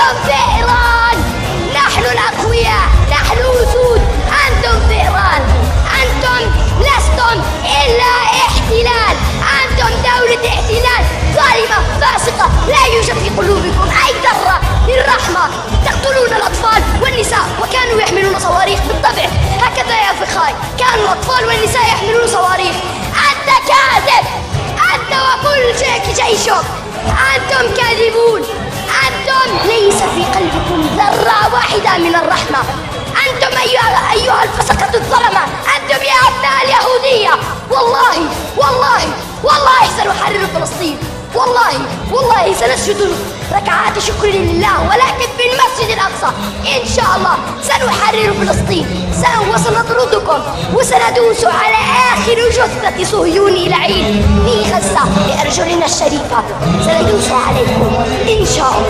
أنتم في إيران، نحن الأقوياء، نحن أسود، أنتم في إيران، أنتم لستم إلا احتلال، أنتم دولة احتلال ظالمة فاسقة، لا يوجد في قلوبكم أي ذرة للرحمة، تقتلون الأطفال والنساء وكانوا يحملون صواريخ. بالطبع هكذا يا فخاي، كانوا الأطفال والنساء يحملون صواريخ. أنت كاذب، أنت وكل جيشك، أنتم كاذبون، أنتم ليس في قلبكم ذرة واحدة من الرحمة، أنتم أيها الفسقة الظلمة، أنتم يا أبناء اليهودية. والله والله والله سنحرر فلسطين، والله سنسجد ركعات شكر لله، ولكن في المسجد الأقصى إن شاء الله سنحرر فلسطين، وسنطردكم وسندوس على آخر جثة صهيوني لعين في غزة بأرجلنا الشريفة، سندوس عليكم إن شاء الله.